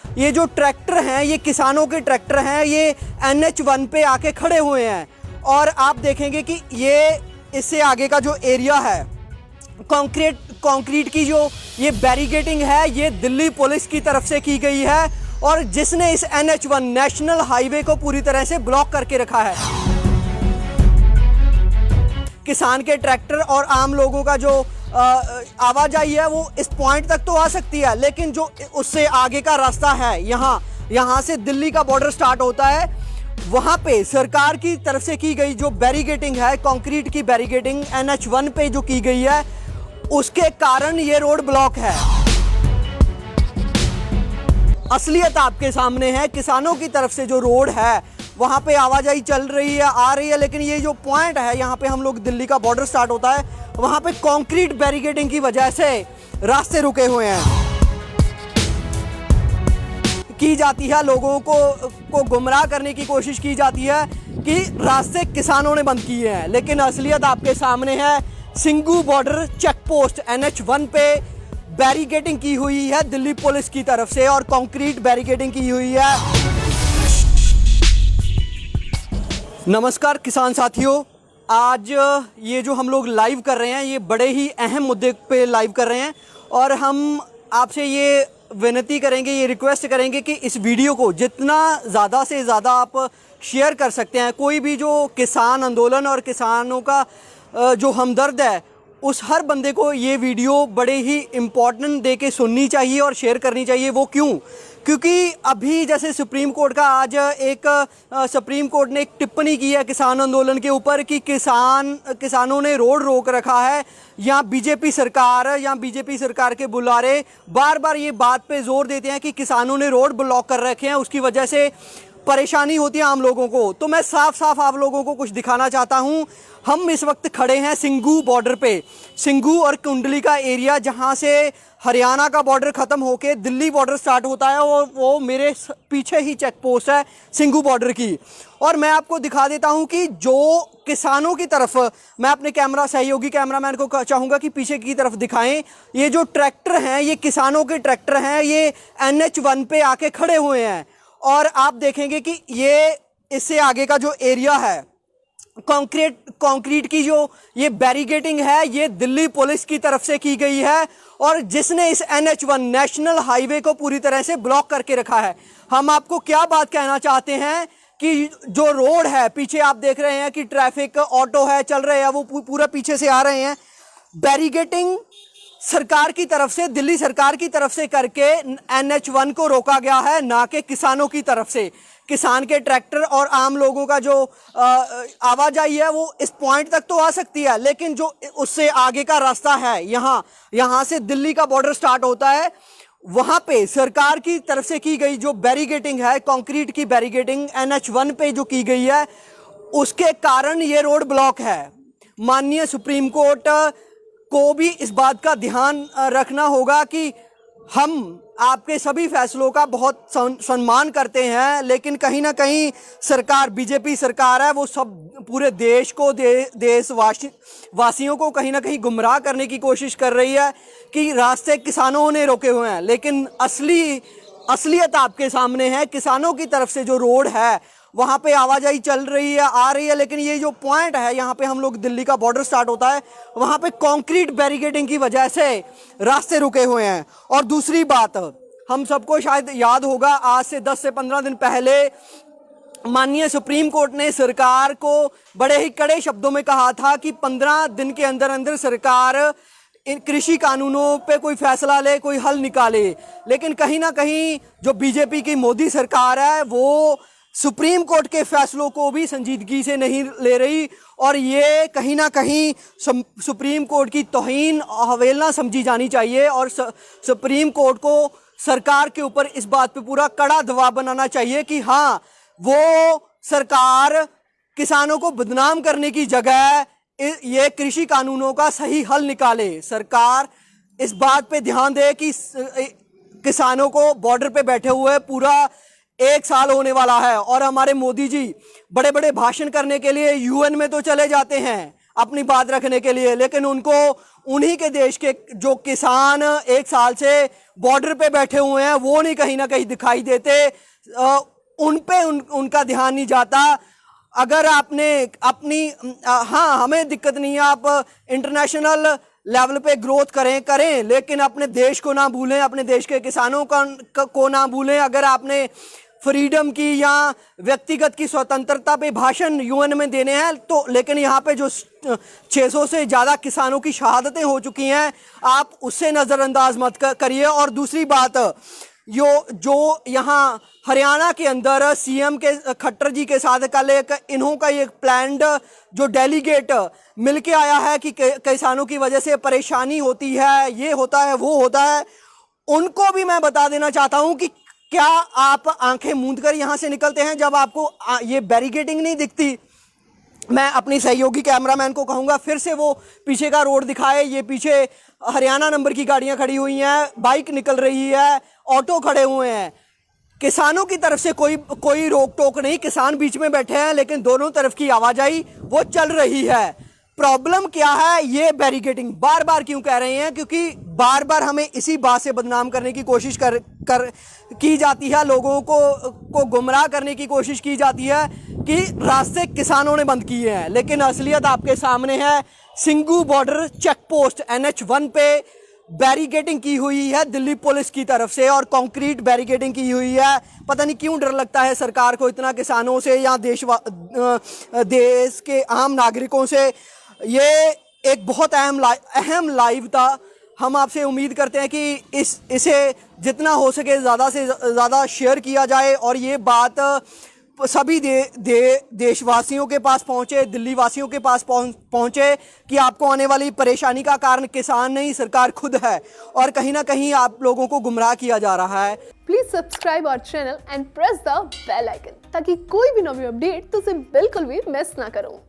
ये जो ट्रैक्टर हैं ये किसानों के ट्रैक्टर हैं, ये NH1 पे आके खड़े हुए हैं और आप देखेंगे कि ये इससे आगे का जो एरिया है कंक्रीट की जो ये बैरिकेडिंग है ये दिल्ली पुलिस की तरफ से की गई है और जिसने इस NH1 नेशनल हाईवे को पूरी तरह से ब्लॉक करके रखा है। किसान के ट्रैक्टर और आम लोगों का जो आवाजाही है वो इस पॉइंट तक तो आ सकती है, लेकिन जो उससे आगे का रास्ता है यहाँ से दिल्ली का बॉर्डर स्टार्ट होता है, वहाँ पे सरकार की तरफ से की गई जो बैरिकेडिंग है, कंक्रीट की बैरिकेडिंग NH1 पे जो की गई है, उसके कारण ये रोड ब्लॉक है। असलियत आपके सामने है। किसानों की तरफ से जो रोड है वहाँ पे आवाजाही चल रही है, आ रही है, लेकिन ये जो पॉइंट है यहाँ पे हम लोग दिल्ली का बॉर्डर स्टार्ट होता है, वहाँ पे कंक्रीट बैरिकेडिंग की वजह से रास्ते रुके हुए हैं। की जाती है लोगों को गुमराह करने की कोशिश की जाती है कि रास्ते किसानों ने बंद किए हैं, लेकिन असलियत आपके सामने है। Singhu border check post NH1 पे बैरिकेडिंग की हुई है दिल्ली पुलिस की तरफ से और कंक्रीट बैरिकेडिंग की हुई है। नमस्कार किसान साथियों, आज ये जो हम लोग लाइव कर रहे हैं ये बड़े ही अहम मुद्दे पे लाइव कर रहे हैं और हम आपसे ये विनती करेंगे, ये रिक्वेस्ट करेंगे कि इस वीडियो को जितना ज़्यादा से ज़्यादा आप शेयर कर सकते हैं। कोई भी जो किसान आंदोलन और किसानों का जो हमदर्द है उस हर बंदे को ये वीडियो बड़े ही इम्पोर्टेंट दे के सुननी चाहिए और शेयर करनी चाहिए। वो क्यों? क्योंकि अभी जैसे सुप्रीम कोर्ट का आज सुप्रीम कोर्ट ने एक टिप्पणी की है किसान आंदोलन के ऊपर कि किसानों ने रोड रोक रखा है या बीजेपी सरकार के बुलारे बार बार ये बात पे जोर देते हैं कि किसानों ने रोड ब्लॉक कर रखे हैं, उसकी वजह से परेशानी होती है आम लोगों को। तो मैं साफ आप लोगों को कुछ दिखाना चाहता हूं। हम इस वक्त खड़े हैं सिंगू बॉर्डर पे, सिंगू और कुंडली का एरिया, जहां से हरियाणा का बॉर्डर ख़त्म होके दिल्ली बॉर्डर स्टार्ट होता है और वो मेरे पीछे ही चेक पोस्ट है सिंगू बॉर्डर की। और मैं आपको दिखा देता हूं कि जो किसानों की तरफ, मैं अपने सहयोगी कैमरामैन को चाहूँगा कि पीछे की तरफ दिखाएं। ये जो ट्रैक्टर हैं ये किसानों के ट्रैक्टर हैं, ये NH1 पे आके खड़े हुए हैं और आप देखेंगे कि ये इससे आगे का जो एरिया है कंक्रीट की जो ये बैरिकेडिंग है ये दिल्ली पुलिस की तरफ से की गई है और जिसने इस NH1 नेशनल हाईवे को पूरी तरह से ब्लॉक करके रखा है। हम आपको क्या बात कहना चाहते हैं कि जो रोड है, पीछे आप देख रहे हैं कि ट्रैफिक ऑटो है चल रहे हैं, वो पूरा पीछे से आ रहे हैं। बैरिकेडिंग सरकार की तरफ से, दिल्ली सरकार की तरफ से करके NH1 को रोका गया है, ना कि किसानों की तरफ से। किसान के ट्रैक्टर और आम लोगों का जो आवाजाही है वो इस पॉइंट तक तो आ सकती है, लेकिन जो उससे आगे का रास्ता है यहाँ से दिल्ली का बॉर्डर स्टार्ट होता है, वहाँ पे सरकार की तरफ से की गई जो बैरिकेडिंग है, कंक्रीट की बैरिकेडिंग NH1 पे जो की गई है, उसके कारण ये रोड ब्लॉक है। माननीय सुप्रीम कोर्ट को भी इस बात का ध्यान रखना होगा कि हम आपके सभी फैसलों का बहुत सम्मान करते हैं, लेकिन कहीं ना कहीं सरकार, बीजेपी सरकार है, वो सब पूरे देश को वासियों को कहीं ना कहीं गुमराह करने की कोशिश कर रही है कि रास्ते किसानों ने रोके हुए हैं, लेकिन असलियत आपके सामने है। किसानों की तरफ से जो रोड है वहाँ पे आवाजाही चल रही है, आ रही है, लेकिन ये जो पॉइंट है यहाँ पे हम लोग दिल्ली का बॉर्डर स्टार्ट होता है, वहाँ पे कंक्रीट बैरिकेडिंग की वजह से रास्ते रुके हुए हैं। और दूसरी बात, हम सबको शायद याद होगा, आज से 10 से 15 दिन पहले माननीय सुप्रीम कोर्ट ने सरकार को बड़े ही कड़े शब्दों में कहा था कि 15 दिन के अंदर अंदर सरकार इन कृषि कानूनों पे कोई फैसला ले, कोई हल निकाले। लेकिन कहीं ना कहीं जो बीजेपी की मोदी सरकार है वो सुप्रीम कोर्ट के फैसलों को भी संजीदगी से नहीं ले रही और ये कहीं ना कहीं सुप्रीम कोर्ट की तौहीन अवहेलना समझी जानी चाहिए और सुप्रीम कोर्ट को सरकार के ऊपर इस बात पे पूरा कड़ा दबाव बनाना चाहिए कि हाँ, वो सरकार किसानों को बदनाम करने की जगह ये कृषि कानूनों का सही हल निकाले। सरकार इस बात पे ध्यान दे कि किसानों को बॉर्डर पे बैठे हुए पूरा 1 साल होने वाला है और हमारे मोदी जी बड़े बड़े भाषण करने के लिए UN में तो चले जाते हैं अपनी बात रखने के लिए, लेकिन उन्हीं के देश के जो किसान 1 साल से बॉर्डर पे बैठे हुए हैं वो नहीं कहीं ना कहीं दिखाई देते, उन पे उनका ध्यान नहीं जाता। अगर आपने अपनी हाँ, हमें दिक्कत नहीं है, आप इंटरनेशनल लेवल पे ग्रोथ करें, लेकिन अपने देश को ना भूलें, अपने देश के किसानों को ना भूलें। अगर आपने फ्रीडम की या व्यक्तिगत की स्वतंत्रता पे भाषण यूएन में देने हैं तो, लेकिन यहाँ पे जो 600 से ज़्यादा किसानों की शहादतें हो चुकी हैं, आप उससे नज़रअंदाज मत करिए। और दूसरी बात, जो यहाँ हरियाणा के अंदर सीएम के खट्टर जी के साथ कल इन्हों का एक प्लान्ड जो डेलीगेट मिलके आया है कि किसानों की वजह से परेशानी होती है, ये होता है, वो होता है, उनको भी मैं बता देना चाहता हूं कि क्या आप आंखें मूंद कर यहां से निकलते हैं जब आपको ये बैरिकेडिंग नहीं दिखती? मैं अपनी सहयोगी कैमरामैन को कहूंगा फिर से वो पीछे का रोड दिखाए। ये पीछे हरियाणा नंबर की गाड़ियां खड़ी हुई हैं, बाइक निकल रही है, ऑटो खड़े हुए हैं। किसानों की तरफ से कोई रोक टोक नहीं, किसान बीच में बैठे हैं, लेकिन दोनों तरफ की आवाजाही वो चल रही है। प्रॉब्लम क्या है? ये बैरिकेडिंग बार बार क्यों कह रहे हैं? क्योंकि बार बार हमें इसी बात से बदनाम करने की कोशिश की जाती है, लोगों को गुमराह करने की कोशिश की जाती है कि रास्ते किसानों ने बंद किए हैं, लेकिन असलियत आपके सामने है। Singhu border check post NH1 पे बैरिकेडिंग की हुई है दिल्ली पुलिस की तरफ से, और कंक्रीट बैरिकेडिंग की हुई है। पता नहीं क्यों डर लगता है सरकार को इतना किसानों से या देश के आम नागरिकों से। ये एक बहुत अहम लाइव था। हम आपसे उम्मीद करते हैं कि इसे जितना हो सके ज़्यादा से ज़्यादा शेयर किया जाए और ये बात सभी देशवासियों के पास पहुंचे, दिल्ली वासियों के पास पहुंचे कि आपको आने वाली परेशानी का कारण किसान नहीं, सरकार खुद है, और कहीं ना कहीं आप लोगों को गुमराह किया जा रहा है। Please subscribe our channel and press the bell icon ताकि कोई भी नवी अपडेट तुझे बिल्कुल भी मिस ना करो।